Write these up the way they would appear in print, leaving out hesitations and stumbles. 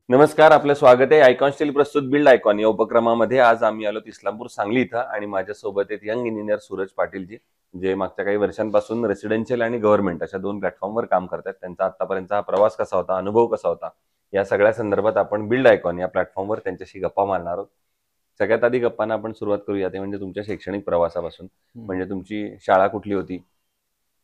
नमस्कार, आपलं स्वागत आहे. आयकॉन स्टील प्रस्तुत बिल्ड आयकॉन या उपक्रमामध्ये आज आम्ही आलो इस्लामपूर सांगली इथं आणि माझ्यासोबत आहेत यंग इंजिनियर सूरज पाटीलजी, जे मागच्या काही वर्षांपासून रेसिडेन्शियल आणि गव्हर्नमेंट अशा 2 प्लॅटफॉर्मवर काम करतात. त्यांचा आतापर्यंतचा हा प्रवास कसा होता, अनुभव कसा होता, या सगळ्या संदर्भात आपण बिल्ड आयकॉन या प्लॅटफॉर्मवर त्यांच्याशी गप्पा मारणार आहोत. सगळ्यात आधी गप्पांना आपण सुरुवात करूया ते म्हणजे तुमच्या शैक्षणिक प्रवासापासून. म्हणजे तुमची शाळा कुठली होती?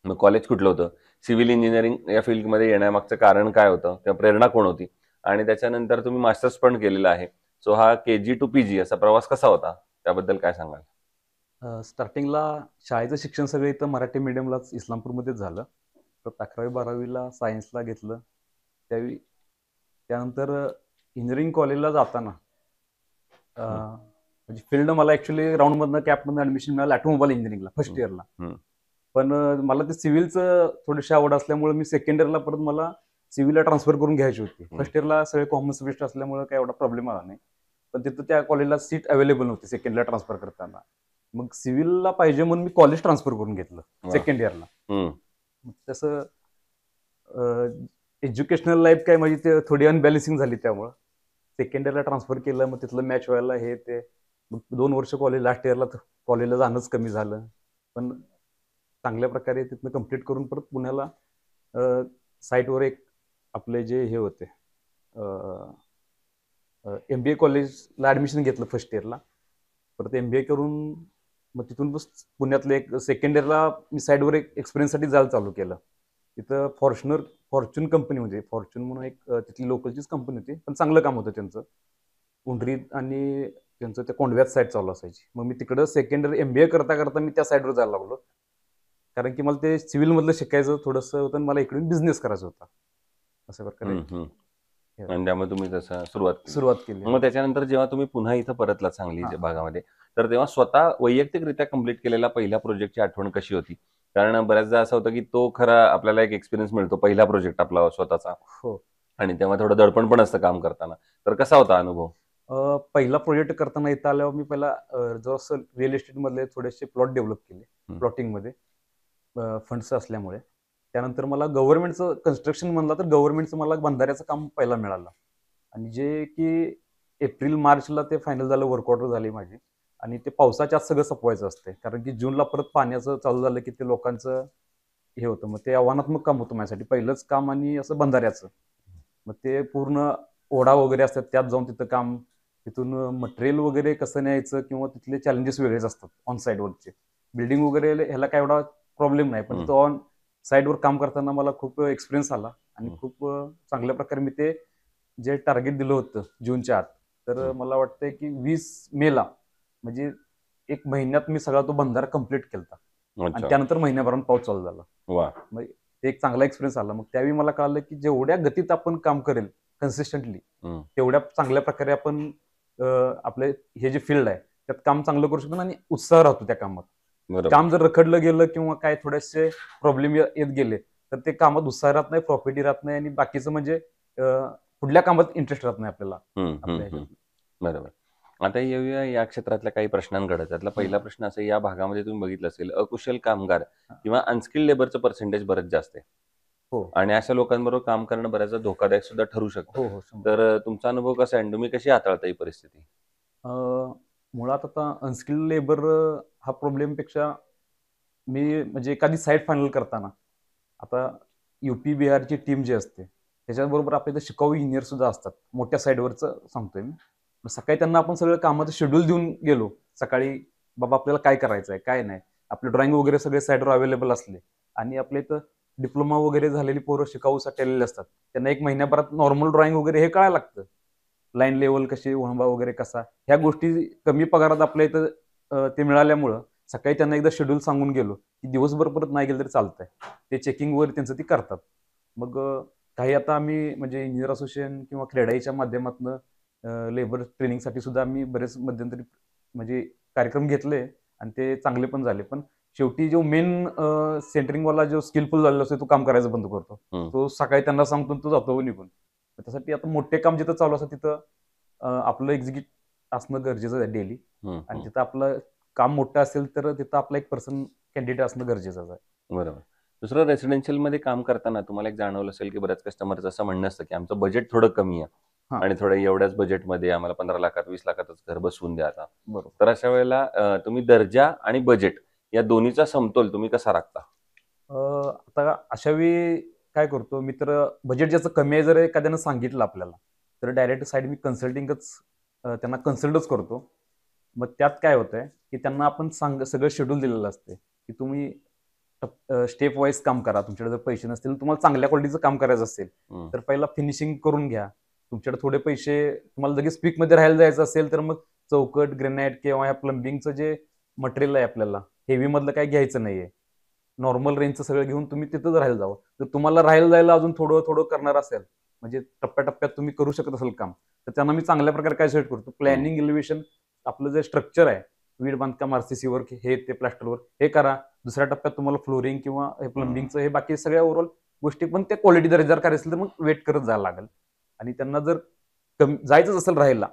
मग कॉलेज कुठलं होतं? सिव्हिल इंजिनिअरिंग या फील्डमध्ये येण्यामागचं कारण काय होतं? किंवा प्रेरणा कोण होती? आणि त्याच्यानंतर तुम्ही मास्टर्स पण केलेला आहे. सो हा KG टू PG असा प्रवास कसा होता? त्याबद्दल काय सांगाल? स्टार्टिंगला शाळेचं शिक्षण सगळं इथं मराठी मीडियमलाच इस्लामपूरमध्येच झालं. तर 11वी-12वीला सायन्सला घेतलं. त्यानंतर इंजिनिअरिंग कॉलेजला जाताना म्हणजे फील्ड मला ॲक्च्युली राऊंडमधनं कॅपमधनं ॲडमिशन मिळालं ऑटोमोबाईल इंजिनिअरिंगला फर्स्ट इयरला. पण मला ते सिव्हिलचं थोडीशी आवड असल्यामुळे मी सेकंड इयरला परत मला सिव्हिलला ट्रान्सफर करून घ्यायची होती. फर्स्ट इयरला सगळे कॉमर्स बेस्ड असल्यामुळे काही एवढा प्रॉब्लेम आला नाही. पण तिथं त्या कॉलेजला सीट अवेलेबल नव्हती सेकंड इयरला ट्रान्सफर करताना. मग सिव्हिलला पाहिजे म्हणून मी कॉलेज ट्रान्सफर करून घेतलं सेकंड इयरला. तसं एज्युकेशनल लाईफ काय माझी ते थोडी अनबॅलन्सिंग झाली, त्यामुळं सेकंड इयरला ट्रान्सफर केलं. मग तिथलं मॅच व्हायला हे ते मग 2 वर्ष कॉलेज, लास्ट इयरला कॉलेजला जाणंच कमी झालं. पण चांगल्या प्रकारे तिथनं कंप्लीट करून परत पुण्याला साईटवर एक आपले जे हे होते MBA कॉलेजला ॲडमिशन घेतलं फर्स्ट इयरला. परत MBA करून मग तिथून पुण्यातलं एक सेकंड इयरला मी साईडवर एक एक्सपिरियन्ससाठी जायला चालू केलं. तिथं फॉर्च्यून कंपनी, म्हणजे फॉर्च्यून म्हणून एक तिथली लोकलचीच कंपनी होती, पण चांगलं काम होतं त्यांचं. उंडरीत आणि त्यांचं त्या कोंडव्यात साईड चालू असायची. मग मी तिकडं सेकंड इयर MBA करता करता मी त्या साईडवर जायला लागलो. कारण की मला ते सिव्हिलमधलं शिकायचं थोडंसं होतं आणि मला इकडून बिझनेस करायचा होता. अशा प्रकारे आणि त्यामुळे तुम्ही तसं सुरुवात केली. मग त्याच्यानंतर जेव्हा तुम्ही पुन्हा इथं परतलात सांगली भागामध्ये, तर तेव्हा स्वतः वैयक्तिकरित्या कंप्लीट केलेला पहिल्या प्रोजेक्टची आठवण कशी होती? कारण बऱ्याचदा असं होतं की तो खरा आपल्याला एक एक्सपिरियन्स मिळतो, पहिला प्रोजेक्ट आपला स्वतःचा. हो. आणि तेव्हा थोडं दडपण पण असतं काम करताना. तर कसा होता अनुभव? पहिला प्रोजेक्ट करताना इथं आल्यावर मी पहिला जसं रिअल इस्टेट मधले थोडेसे प्लॉट डेव्हलप केले, प्लॉटिंगमध्ये फंड्स असल्यामुळे. त्यानंतर मला गव्हर्नमेंटचं कन्स्ट्रक्शन म्हणलं तर गव्हर्नमेंटचं मला बंधाऱ्याचं काम पहिला मिळालं, आणि जे की एप्रिल-मार्चला ते फायनल झालं, वर्क ऑर्डर झाली माझी. आणि ते पावसाच्या आत सगळं संपवायचं असते, कारण की जूनला परत पाण्याचं चालू झालं की ते लोकांचं हे होतं. मग ते आव्हानात्मक काम होतं माझ्यासाठी, पहिलंच काम आणि असं बंधाऱ्याचं. मग ते पूर्ण ओढा वगैरे असतात, त्यात जाऊन तिथं काम, तिथून मटेरियल वगैरे कसं न्यायचं किंवा तिथले चॅलेंजेस वेगळेच असतात ऑन साईडवरचे. बिल्डिंग वगैरे ह्याला काय एवढा प्रॉब्लेम नाही, पण तिथं ऑन साईडवर काम करताना मला खूप एक्सपिरियन्स आला आणि खूप चांगल्या प्रकारे मी ते जे टार्गेट दिलं होतं जूनच्या आत, तर मला वाटतंय की 20 मेला म्हणजे 1 महिन्यात मी सगळा तो बंधारा कंप्लीट केला. आणि त्यानंतर महिन्याभरात पाऊस चालू झाला. मग एक चांगला एक्सपिरियन्स आला. मग त्यावेळी मला कळलं की जेवढ्या गतीत आपण काम करेल कन्सिस्टंटली, तेवढ्या चांगल्या प्रकारे आपण आपले हे जे फील्ड आहे त्यात काम चांगलं करू शकतो आणि उत्साह राहतो त्या कामात. काम जर रखडलं गेलं किंवा काय थोडेसे प्रॉब्लेम येत गेले तर ते कामात उत्साह राहत नाही, प्रॉफिटी राहत नाही, आणि बाकीचं म्हणजे पुढल्या कामात इंटरेस्ट राहत नाही आपल्याला. बरोबर. आता येऊया या क्षेत्रातल्या काही प्रश्नांकडे. त्यातला पहिला प्रश्न असा, या भागामध्ये तुम्ही बघितलं असेल अकुशल कामगार किंवा अनस्किल्ड लेबरचं पर्सेंटेज बरंच जास्त आहे. हो. आणि अशा लोकांबरोबर काम करणं बऱ्याचदा धोकादायक सुद्धा ठरू शकतं. हो. तर तुमचा अनुभव कसा आहे? तुम्ही कशी हाताळता ही परिस्थिती? मुळात आता अनस्किल्ड लेबर हा प्रॉब्लेमपेक्षा मी म्हणजे एखादी साईट फायनल करताना, आता UP बिहारची टीम जी असते त्याच्याबरोबर आपल्या इथं शिकाऊ इंजिनियर सुद्धा असतात, मोठ्या साईडवरचं सांगतोय मी. सकाळी त्यांना आपण सगळं कामाचं शेड्यूल देऊन गेलो, सकाळी बाबा आपल्याला काय करायचं आहे काय नाही, आपले ड्रॉइंग वगैरे सगळे साईडवर अवेलेबल असले, आणि आपल्या इथं डिप्लोमा वगैरे झालेली पोरं शिकाऊसाठी आलेले असतात, त्यांना 1 महिन्याभरात नॉर्मल ड्रॉइंग वगैरे हे कळायला लागतं. लाईन लेवल कशी, वळंबा वगैरे कसा, ह्या गोष्टी कमी पगारात आपल्या इथं ते मिळाल्यामुळं सकाळी त्यांना एकदा शेड्यूल सांगून गेलो की दिवसभर परत नाही गेलं तरी चालतंय, ते चेकिंग वगैरे त्यांचं ती करतात. मग काही आता आम्ही म्हणजे इंजिनियर असोसिएशन किंवा क्रेडाईच्या माध्यमातून लेबर ट्रेनिंगसाठी सुद्धा आम्ही बरेच मध्यंतरी म्हणजे कार्यक्रम घेतले आणि ते चांगले पण झाले. पण शेवटी जो मेन सेंटरिंगवाला जो स्किलफुल झालेला असतो तो काम करायचं बंद करतो, तो सकाळी त्यांना सांगतो तो जातो निघून. त्यासाठी आता मोठे काम जिथं चालू असतं तिथं आपलं एक्झिक्यूटिव्ह असणं गरजेचं आहे डेली, आणि तिथं आपलं काम मोठं असेल तर तिथं आपला एक पर्सन कॅन्डिडेट असणं गरजेचं आहे. बरोबर. दुसरं, रेसिडेन्शियल मध्ये काम करताना तुम्हाला एक जाणवलं असेल की बऱ्याच कस्टमरचं असं म्हणणं असतं की आमचं बजेट थोडं कमी आहे, हा. आणि थोडं एवढ्याच बजेटमध्ये आम्हाला 15 लाखात 20 लाखातच घर बसवून द्या आता. बरोबर. तर अशा वेळेला तुम्ही दर्जा आणि बजेट या दोन्हीचा समतोल तुम्ही कसा राखता? आता अशा वेळी काय करतो मी, तर बजेट ज्याचं कमी आहे जर एखाद्यानं सांगितलं आपल्याला, तर डायरेक्ट साईड मी कन्सल्टिंगच त्यांना कन्सल्टच करतो. मग त्यात काय होतंय की त्यांना आपण सगळं शेड्यूल दिलेलं असते की तुम्ही स्टेप वाईज काम करा. तुमच्याकडे जर पैसे नसतील, तुम्हाला चांगल्या क्वालिटीचं काम करायचं असेल तर पहिला फिनिशिंग करून घ्या. तुमच्याकडे थोडे पैसे, तुम्हाला लगेच पीकमध्ये राहायला जायचं असेल तर मग चौकट, ग्रेनाइट किंवा या प्लंबिंगचं जे मटेरियल आहे आपल्याला हेवी मधलं काही घ्यायचं नाहीये. नॉर्मल रेंजचं सगळं घेऊन तुम्ही तिथंच राहायला जावं. जर तुम्हाला राहायला जायला अजून थोडं थोडं करणार असेल, म्हणजे टप्प्याटप्प्यात तुम्ही करू शकत असेल काम, तर त्यांना मी चांगल्या प्रकारे काय सेट करतो, प्लॅनिंग, एलिव्हेशन, आपलं जे स्ट्रक्चर आहे, वीट बांधकाम, आरसीसी वर्क, हे ते प्लास्टर वर्क हे करा. दुसऱ्या टप्प्यात तुम्हाला फ्लोरिंग किंवा हे प्लंबिंगचं हे बाकी सगळ्या ओव्हरऑल गोष्टी पण त्या क्वालिटी दर्जेदार करायचं असेल तर मग वेट करत जायला लागेल. आणि त्यांना जर जायचंच असेल राहायला,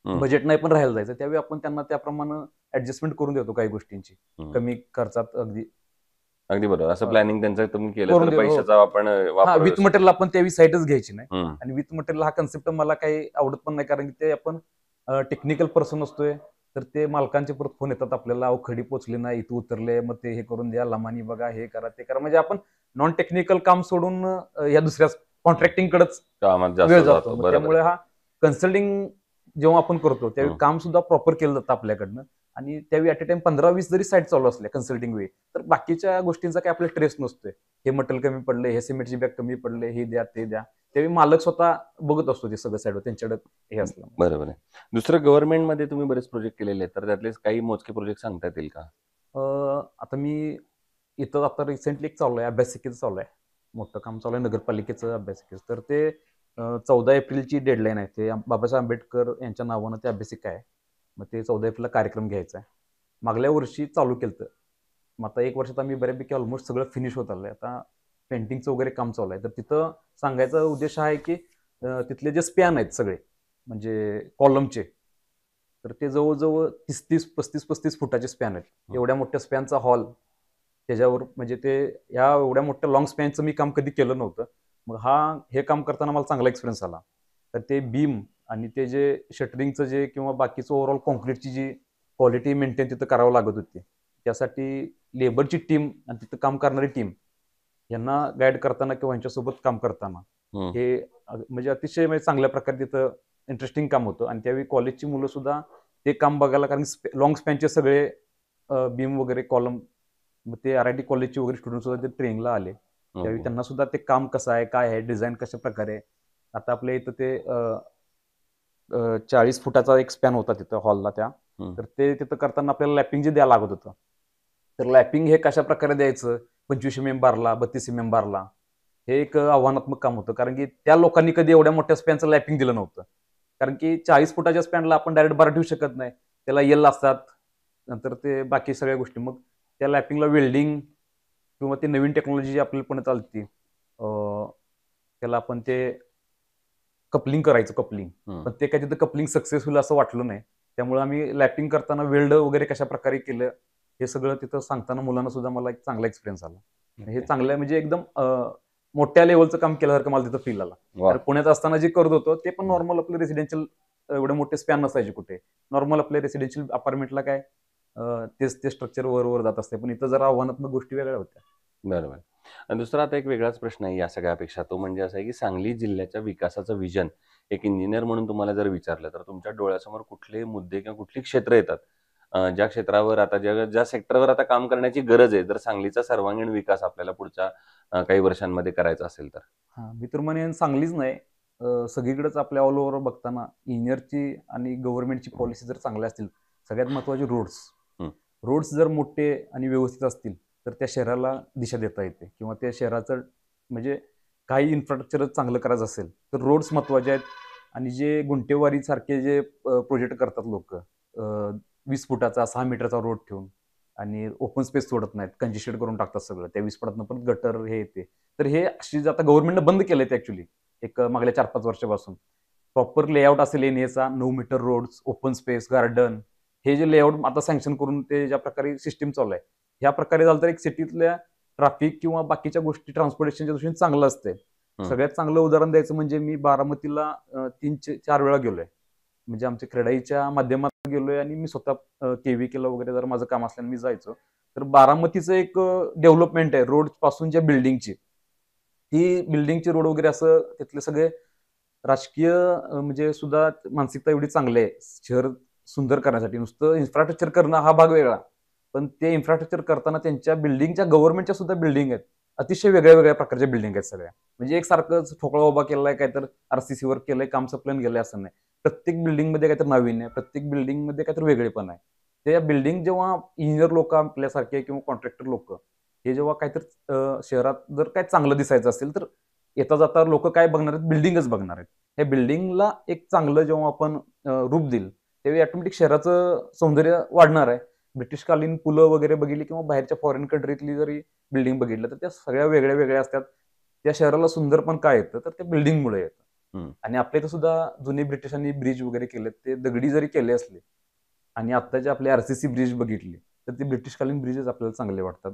बजेट नाही पण राहायला जायचं, त्यावेळी आपण त्यांना त्याप्रमाणे ऍडजस्टमेंट करून देतो काही गोष्टींची, कमी खर्चात अगदी. अगदी बरोबर. असं प्लॅनिंग त्यांचं तुम्ही केलं करून तर देतो, हो. पैशाचा आपण वापर विथ मटेरियल आपण त्यावेळी साईटच घ्यायची नाही. हम्म. आणि विथ मटेरियल हा कन्सेप्ट मला काही आवडत पण नाही, कारण की ते आपण टेक्निकल पर्सन असतोय, तर ते मालकांचे परत फोन येतात आपल्याला, अहो खडी पोचली नाही, इथं उतरले, मग ते हे करून द्या, लमानी बघा, हे करा ते करा. म्हणजे आपण नॉन टेक्निकल काम सोडून या दुसऱ्या कॉन्ट्रॅक्टिंग कडेच कामात जास्त वेळ जातो. जातो. मग बरोबर त्यामुळे आहे. हा कन्सल्टिंग जेव्हा आपण करतो त्यावेळी काम सुद्धा प्रॉपर केलं जातं आपल्याकडनं. आणि त्यावेळी ॲट अ टाइम 15-20 जरी साईट चालू असल्या कन्सल्टिंग वेळी, तर बाकीच्या गोष्टींचा काही आपल्याला ट्रेस नसतोय. हे मटेरियल कमी पडले, हे सिमेंटची बॅग कमी पडले, हे द्या ते द्या. त्यावेळी मालक स्वतः बघत असतो ते सगळं साईडवर, त्यांच्याकडे हे असलं. बरोबर आहे. दुसरं गव्हर्नमेंटमध्ये तुम्ही बरेच प्रोजेक्ट केलेले आहेत, तर त्यातले काही मोजके प्रोजेक्ट सांगता येतील का? आता मी इथं आता रिसेंटली एक चालू आहे, अभ्यासिकेचं चालू आहे, मोठं काम चालू आहे नगरपालिकेचं अभ्यासिकेचं. तर ते 14 एप्रिलची डेडलाईन आहे. ते बाबासाहेब आंबेडकर यांच्या नावानं ते अभ्यासिका आहे. मग ते 14 एप्रिलला कार्यक्रम घ्यायचा आहे. मागल्या वर्षी चालू केलं, मग आता 1 वर्षात आम्ही बऱ्यापैकी ऑलमोस्ट सगळं फिनिश होत आलंय. आता पेंटिंगचं वगैरे काम चालू आहे. तर तिथं सांगायचा उद्देश आहे की तिथले जे स्पॅन आहेत सगळे, म्हणजे कॉलमचे, तर ते जवळजवळ 30-35 फुटाचे स्पॅन आहेत. एवढ्या मोठ्या स्पॅनचा हॉल, त्याच्यावर म्हणजे ते ह्या एवढ्या मोठ्या लॉंग स्पॅनचं मी काम कधी केलं नव्हतं. मग हे काम करताना मला चांगला एक्सपिरियन्स आला. तर ते बीम आणि ते जे शटरिंगचं जे किंवा बाकीचं ओव्हरऑल कॉन्क्रीटची जी क्वालिटी मेंटेन तिथं करावं लागत होती, त्यासाठी लेबरची टीम आणि तिथं काम करणारी टीम यांना गाईड करताना किंवा यांच्यासोबत काम करताना हे म्हणजे अतिशय म्हणजे चांगल्या प्रकारे तिथं इंटरेस्टिंग काम होतं. आणि त्यावेळी कॉलेजची मुलं सुद्धा ते काम बघायला, कारण लॉंग स्पॅनचे सगळे बीम वगैरे कॉलम, मग ते RIT कॉलेजचे वगैरे स्टुडंट सुद्धा ते ट्रेनिंगला आले. त्यावेळी त्यांना सुद्धा ते काम कसं आहे, काय आहे, डिझाईन कशा प्रकारे. आता आपल्या इथं ते 40 फुटाचा एक स्पॅन होता तिथं हॉलला त्या, तर ते तिथं करताना आपल्याला लॅपिंग जे द्यायला लागत होतं, तर लॅपिंग हे कशा प्रकारे द्यायचं, 25 mm बारला, 32 mm बारला, हे एक आव्हानात्मक काम होतं. कारण की त्या लोकांनी कधी एवढ्या मोठ्या स्पॅनचं लॅपिंग दिलं नव्हतं. कारण की 40 फुटाच्या स्पॅनला आपण डायरेक्ट बार ठेवू शकत नाही, त्याला येल असतात, नंतर ते बाकी सगळ्या गोष्टी. मग त्या लॅपिंगला वेल्डिंग किंवा ते नवीन टेक्नॉलॉजी जी आपल्याला पुण्यात आली, त्याला आपण ते कपलिंग करायचं, पण ते काय तिथं कपलिंग सक्सेसफुल असं वाटलं नाही. त्यामुळे आम्ही लॅपिंग करताना वेल्ड वगैरे कशा प्रकारे केलं, हे सगळं तिथं सांगताना मुलांना सुद्धा मला एक चांगला एक्सपिरियन्स आला. हे चांगलं म्हणजे एकदम मोठ्या लेवलचं काम केल्यासारखं मला तिथं फील आला. तर पुण्यात असताना जे करत होतो ते पण नॉर्मल आपलं रेसिडेन्शियल, एवढे मोठे स्पॅन नसायचे कुठे. नॉर्मल आपल्या रेसिडेन्शियल अपार्टमेंटला काय तेच ते स्ट्रक्चर वर जात असते, पण इथं जरा आव्हानात्मक गोष्टी वेगळ्या होत्या. बरोबर. आणि दुसरा आता एक वेगळाच प्रश्न आहे या सगळ्यापेक्षा, तो म्हणजे असा आहे की सांगली जिल्ह्याच्या विकासाचं विजन एक इंजिनियर म्हणून तुम्हाला जर विचारलं तर तुमच्या डोळ्यासमोर कुठले मुद्दे किंवा कुठली क्षेत्र येतात, ज्या क्षेत्रावर आता ज्या सेक्टरवर आता काम करण्याची गरज आहे, जर सांगलीचा सर्वांगीण विकास आपल्याला पुढच्या काही वर्षांमध्ये करायचा असेल तर? मी तर म्हणेन सांगलीच नाही, सगळीकडेच आपल्या ऑल ओव्हर बघताना इंजिनियरची आणि गव्हर्नमेंटची पॉलिसी जर चांगल्या असतील, सगळ्यात महत्वाचे रोड्स जर मोठे आणि व्यवस्थित असतील तर त्या शहराला दिशा देता येते, किंवा त्या शहराचं म्हणजे काही इन्फ्रास्ट्रक्चरच चांगलं करायचं असेल तर रोड्स महत्वाचे आहेत. आणि जे गुंटेवारी सारखे जे प्रोजेक्ट करतात लोक, 20 फुटाचा 6 मीटरचा रोड ठेवून आणि ओपन स्पेस सोडत नाहीत, कंजेस्टेड करून टाकतात सगळं, त्या 20 फुटातनं पण गटर हे येते. तर हे अशी आता गव्हर्नमेंटनं बंद केलंय ते ऍक्च्युली एक मागल्या 4-5 वर्षापासून. प्रॉपर लेआउट असेल एनएचा, 9 meter roads, open space, garden, हे जे लेआउट आता सँक्शन करून ते ज्या प्रकारे सिस्टीम चालू आहे, ह्या प्रकारे झालं तर एक सिटीतल्या ट्रॅफिक किंवा बाकीच्या गोष्टी ट्रान्सपोर्टेशनच्या दृष्टीने चांगलं असते. सगळ्यात चांगलं उदाहरण द्यायचं म्हणजे मी बारामतीला 3-4 वेळा गेलोय. म्हणजे आमच्या क्रेडाईच्या माध्यमातून गेलोय आणि मी स्वतः केव्हीकेला वगैरे जर माझं काम असल्याने मी जायचो. तर बारामतीचं एक डेव्हलपमेंट आहे रोड पासूनच्या बिल्डिंगची. ती बिल्डिंगची रोड वगैरे असं तिथले सगळे राजकीय म्हणजे सुद्धा मानसिकता एवढी चांगली आहे. शहर सुंदर करण्यासाठी नुसतं इन्फ्रास्ट्रक्चर करणं हा भाग वेगळा. पण ते इन्फ्रास्ट्रक्चर करताना त्यांच्या बिल्डिंगच्या गव्हर्नमेंटच्या सुद्धा बिल्डिंग आहेत. अतिशय वेगळ्या वेगळ्या प्रकारच्या बिल्डिंग आहेत सगळ्या. म्हणजे एकसारखंच ठोकळा उभा केलाय काय तर आरसीसी वर्क केलंय, काम संपलं गेलंय असं नाही. प्रत्येक बिल्डिंगमध्ये काहीतरी नाविन्य आहे, प्रत्येक बिल्डिंगमध्ये काहीतरी वेगळेपण आहे. त्या बिल्डिंग जेव्हा इंजिनियर लोक आपल्यासारखे किंवा कॉन्ट्रॅक्टर लोक हे जेव्हा काहीतरी शहरात जर काय चांगलं दिसायचं असेल तर येता जाता लोक काय बघणार आहेत, बिल्डिंगच बघणार आहेत. या बिल्डिंगला एक चांगलं जेव्हा आपण रूप देईल त्यावेळी ऑटोमॅटिक शहराचं सौंदर्य वाढणार आहे. ब्रिटिशकालीन पुलं वगैरे बघितली किंवा बाहेरच्या फॉरेन कंट्रीतली जरी बिल्डिंग बघितलं तर त्या सगळ्या वेगळ्या वेगळ्या असतात. त्या शहराला सुंदर पण काय येतं तर त्या बिल्डिंगमुळे येतं. आणि आपल्या इथं सुद्धा जुनी ब्रिटिशांनी ब्रिज वगैरे केले ते दगडी जरी केले असले आणि आत्ताचे आपले आरसीसी ब्रिज बघितले तर ते ब्रिटिशकालीन ब्रिजेस आपल्याला चांगले वाटतात.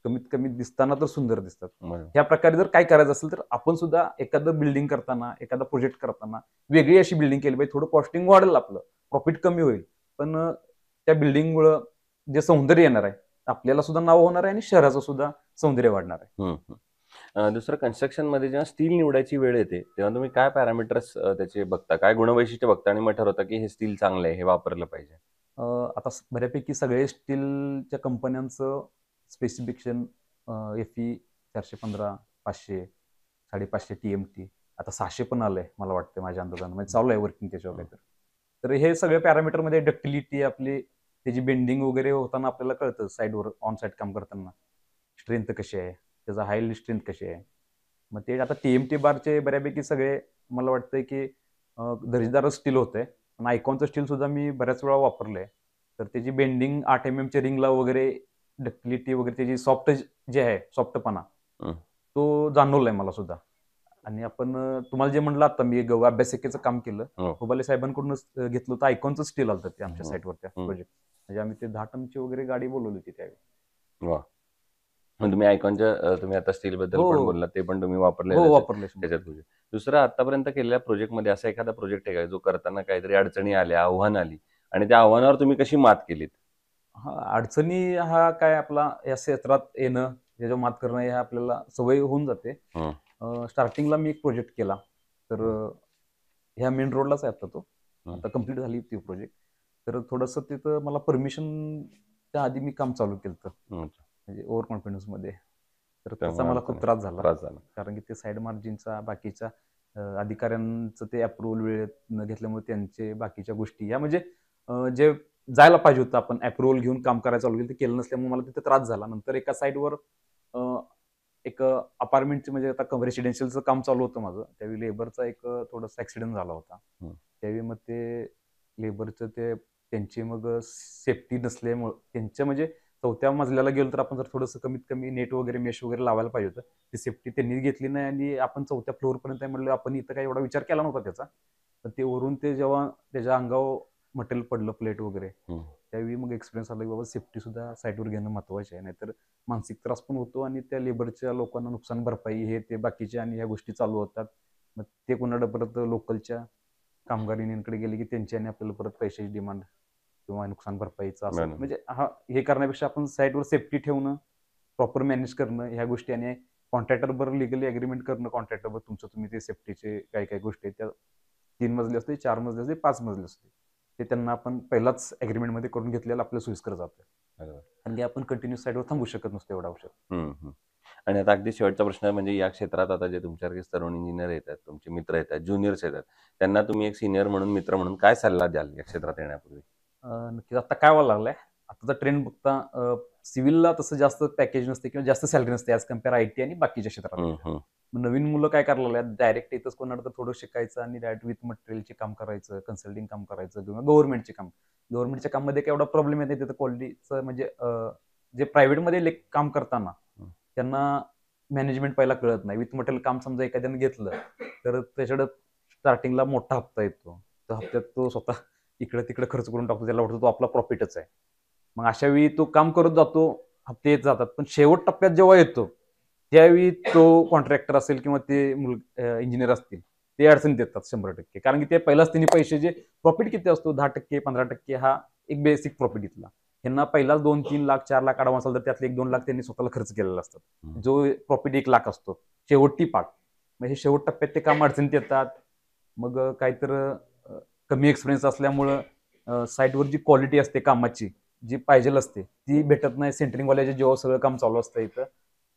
कमीत कमी दिसताना तर सुंदर दिसतात. ह्या प्रकारे जर काय करायचं असेल तर आपण सुद्धा एखादं बिल्डिंग करताना एखादा प्रोजेक्ट करताना वेगळी अशी बिल्डिंग केली पाहिजे. थोडं कॉस्टिंग वाढेल, आपलं प्रॉफिट कमी होईल, पण त्या बिल्डिंगमुळं जे सौंदर्य येणार आहे आपल्याला सुद्धा नाव होणार आहे आणि शहराचं सुद्धा सौंदर्य वाढणार आहे. दुसरं, कन्स्ट्रक्शन मध्ये जेव्हा स्टील निवडायची वेळ येते तेव्हा तुम्ही काय पॅरामीटर्स त्याचे बघता, काय गुणवैशिष्ट्य बघता आणि मग ठरवता की हे स्टील चांगलं आहे, हे वापरलं पाहिजे? आता बऱ्यापैकी सगळे स्टीलच्या कंपन्यांचं स्पेसिफिकेशन FE 415, 500, 550 TMT, आता 600 पण आलंय मला वाटतं माझ्या अंदाजानं, म्हणजे चालू आहे वर्किंग त्याच्यावर काहीतरी. तर हे सगळे पॅरामीटरमध्ये डक्टिलिटी आपली त्याची बेंडिंग वगैरे होताना आपल्याला कळतं साईडवर ऑन साईड काम करताना स्ट्रेंथ कशी आहे, त्याचा हाय स्ट्रेंथ कशी आहे. मग ते आता TMT बारचे बऱ्यापैकी सगळे मला वाटतंय की दर्जेदार स्टील होतंय. पण आयकॉनचं स्टील सुद्धा मी बऱ्याच वेळा वापरलंय. तर त्याची बेंडिंग 8 mm च्या रिंगला वगैरे डक्टिलिटी वगैरे त्याची सॉफ्ट जे आहे सॉफ्टपणा तो जाणवलाय मला सुद्धा. आणि आपण तुम्हाला जे म्हणलं आता मी अभ्यासिकेचं काम केलं, हुबाले साहेबांकडूनच घेतलं होतं. आयकॉनचं स्टील आलं त्या आमच्या साईटवर त्या प्रोजेक्ट. म्हणजे आम्ही ते 10 टनची वगैरे गाडी बोलवली होती त्यावेळी. वा. तुम्ही आयकॉनच्या तुम्ही आता स्टील बद्दल पण बोलला, ते पण तुम्ही वापरले त्याच्यात. दुसरं, आतापर्यंत केलेल्या प्रोजेक्ट मध्ये असा एखादा प्रोजेक्ट आहे का जो करताना काहीतरी अडचणी आल्या, आव्हान आली आणि त्या आव्हानावर तुम्ही कशी मात केलीत? अडचणी हा काय आपला या क्षेत्रात येणं, याच्यावर मात करणं हे आपल्याला सवय होऊन जाते. स्टार्टिंगला मी एक प्रोजेक्ट केला तर ह्या मेन रोडलाच आहे आता तो, आता कम्प्लीट झाली ती प्रोजेक्ट. तर थोडंसं तिथं मला परमिशनच्या आधी मी काम चालू केलं म्हणजे ओव्हर कॉन्फिडन्स मध्ये. तर त्याचा मला खूप त्रास झाला कारण की ते साईड मार्जिनचा बाकीच्या अधिकाऱ्यांचं ते अप्रुव्हल वेळेत न घेतल्यामुळे त्यांचे बाकीच्या गोष्टी या म्हणजे जे जायला पाहिजे होतं आपण अप्रुव्हल घेऊन काम करायला चालू केलं ते केलं नसल्यामुळे मला तिथे त्रास झाला. नंतर एका साईडवर एक अपार्टमेंटचं म्हणजे आता रेसिडेन्शियलचं काम चालू होतं माझं, त्यावेळी लेबरचा एक थोडासा ऍक्सिडेंट झाला होता. त्यावेळी मग ते लेबरचं ते त्यांची मग सेफ्टी नसल्यामुळे त्यांच्या म्हणजे 4थ्या मजल्याला गेलो तर आपण जर थोडंसं कमीत कमी नेट वगैरे मेश वगैरे लावायला पाहिजे होतं. ती सेफ्टी त्यांनी घेतली नाही आणि आपण 4थ्या फ्लोअरपर्यंत म्हणलं आपण इथं काही एवढा विचार केला नव्हता त्याचा. पण ते वरून ते जेव्हा त्याच्या अंगावर मटेरियल पडलं प्लेट वगैरे त्यावेळी मग एक्सपिरियन्स आला की बाबा सेफ्टी सुद्धा साईडवर घेणं महत्वाचं आहे, नाहीतर मानसिक त्रास पण होतो आणि त्या लेबरच्या लोकांना नुकसान भरपाई हे ते बाकीचे आणि ह्या गोष्टी चालू होतात. मग ते कोणाला परत लोकलच्या कामगार युनियनकडे गेले की त्यांची आणि आपल्याला परत पैशाची डिमांड किंवा नुकसान भरपाईचं असं म्हणजे हे करण्यापेक्षा आपण साईडवर सेफ्टी ठेवणं, प्रॉपर मॅनेज करणं ह्या गोष्टी आणि कॉन्ट्रॅक्टर बरोबर लिगली अग्रीमेंट करणं, कॉन्ट्रॅक्टर बरोबर तुमचं तुम्ही ते सेफ्टीचे काही काही गोष्टी आहेत त्या 3 मजली असते, 4 मजली असते, 5 मजली असते, ते त्यांना आपण पहिलाच अग्रीमेंट मध्ये करून घेतलेलं आपलं सोयीस्कर जातं. आणि आपण कंटिन्यू साईडवर थांबू शकत नसतो एवढा औषध. आणि आता अगदी शेवटचा प्रश्न म्हणजे या क्षेत्रात आता जे तुमच्यासारखे तरुण इंजिनियर येतात, तुमचे मित्र येतात, ज्युनियर्स येतात, त्यांना तुम्ही एक सिनियर म्हणून, मित्र म्हणून काय सल्ला द्याल या क्षेत्रात येण्यापूर्वी? नक्कीच आता काय व्हायला लागलंय, आताचा ट्रेंड बघता सिव्हिलला तसं जास्त पॅकेज नसते किंवा जास्त सॅलरी नसते ॲज कम्पेअर IT आणि बाकीच्या क्षेत्रात. नवीन मुलं काय करायला लागल्यात, डायरेक्ट येतच कोणाला तर थोडं शिकायचं आणि डायरेक्ट विथ मटेरियलचे काम करायचं, कन्सल्टिंग काम करायचं किंवा गव्हर्नमेंटचे काम. गव्हर्नमेंटच्या काममध्ये काय एवढा प्रॉब्लेम येत नाही, तिथं क्वालिटीचं म्हणजे जे प्रायव्हेटमध्ये काम करताना त्यांना मॅनेजमेंट पहिला कळत नाही. विथ मटेरियल काम समजा एखाद्याने घेतलं तर त्याच्याकडे स्टार्टिंगला मोठा हप्ता येतो, त्या हप्त्यात तो स्वतः इकडे तिकडे खर्च करून टाकतो, त्याला वाटतं तो आपला प्रॉफिटच आहे. मग अशा वेळी तो काम करत जातो, हप्ते येत जातात, पण शेवट टप्प्यात जेव्हा येतो त्यावेळी तो कॉन्ट्रॅक्टर असेल किंवा ते इंजिनियर असतील ते अडचणीत येतात 100%. कारण की ते पहिलाच त्यांनी पैसे जे प्रॉफिट किती असतो 10%, 15% हा एक बेसिक प्रॉफिट इथला. ह्यांना पहिलाच 2-3 लाख, 4 लाख ॲडव्हान्स आला तर त्यातले 1-2 लाख त्यांनी स्वतःला खर्च केलेला असतात. जो प्रॉफिट 1 लाख असतो. शेवटची पार्ट. मग हे शेवट टप्प्यात ते काम अडचणीत येतात. मग काहीतर कमी एक्सपिरियन्स असल्यामुळं साईटवर जी क्वालिटी असते कामाची, जी पाहिजेल असते, ती भेटत नाही. सेंटरिंगवाल्याच्या जीवावर सगळं काम चालू असतं इथं.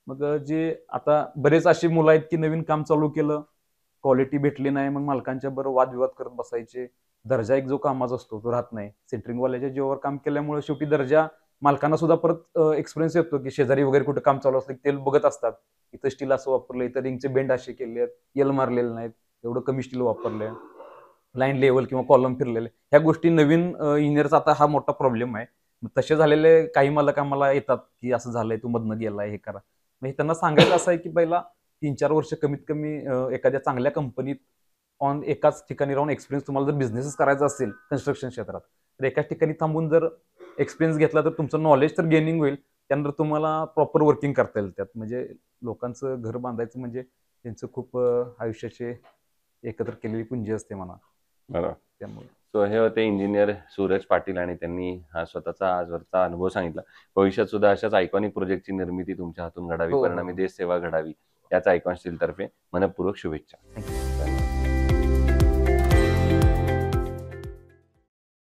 मग जे आता बरेच अशी मुलं आहेत की नवीन काम चालू केलं, क्वालिटी भेटली नाही, मग मालकांच्या बरोबर वादविवाद करत बसायचे. दर्जा एक जो कामाचा असतो तो राहत नाही. सेंटरिंगवाल्याच्या जीवावर काम केल्यामुळे शेवटी दर्जा मालकांना सुद्धा परत एक्सपिरियन्स येतो की शेजारी वगैरे कुठं काम चालू असलं की ते बघत असतात. इथं स्टील असं वापरलं, इथं रिंगचे बेंड असे केले आहेत, यल मारलेले नाहीत, एवढं कमी स्टील वापरलंय, लाईन लेवल किंवा कॉलम फिरलेले. ह्या गोष्टी नवीन इंजिनियरचा आता हा मोठा प्रॉब्लेम आहे. मग तसे झालेले काही मालक आम्हाला येतात की असं झालंय, तू मधनं गेलाय, हे करा. मग हे त्यांना सांगायचं असं आहे की पहिला 3-4 वर्ष कमीत कमी एखाद्या चांगल्या कंपनीत ऑन एकाच ठिकाणी राहून एक्सपिरियन्स तुम्हाला जर बिझनेसच करायचा असेल कन्स्ट्रक्शन क्षेत्रात, तर एकाच ठिकाणी थांबून जर एक्सपिरियन्स घेतला तर तुमचं नॉलेज तर गेनिंग होईल. त्यानंतर तुम्हाला प्रॉपर वर्किंग करता येईल त्यात. म्हणजे लोकांचं घर बांधायचं म्हणजे त्यांचं खूप आयुष्याचे एकत्र केलेली पुंजी असते म्हणा. बरोबर. त्यामुळे सो हे होते इंजिनियर सूरज पाटील आणि त्यांनी हा स्वतःचा आजवरचा अनुभव सांगितला. भविष्यात सुद्धा अशाच आयकॉनिक प्रोजेक्टची निर्मिती तुमच्या हातून घडावी, हो, हो, परिणामी हो. देश सेवा घडावी, याच आयकॉन स्टील तर्फे मनपूर्वक शुभेच्छा. थँक्यू.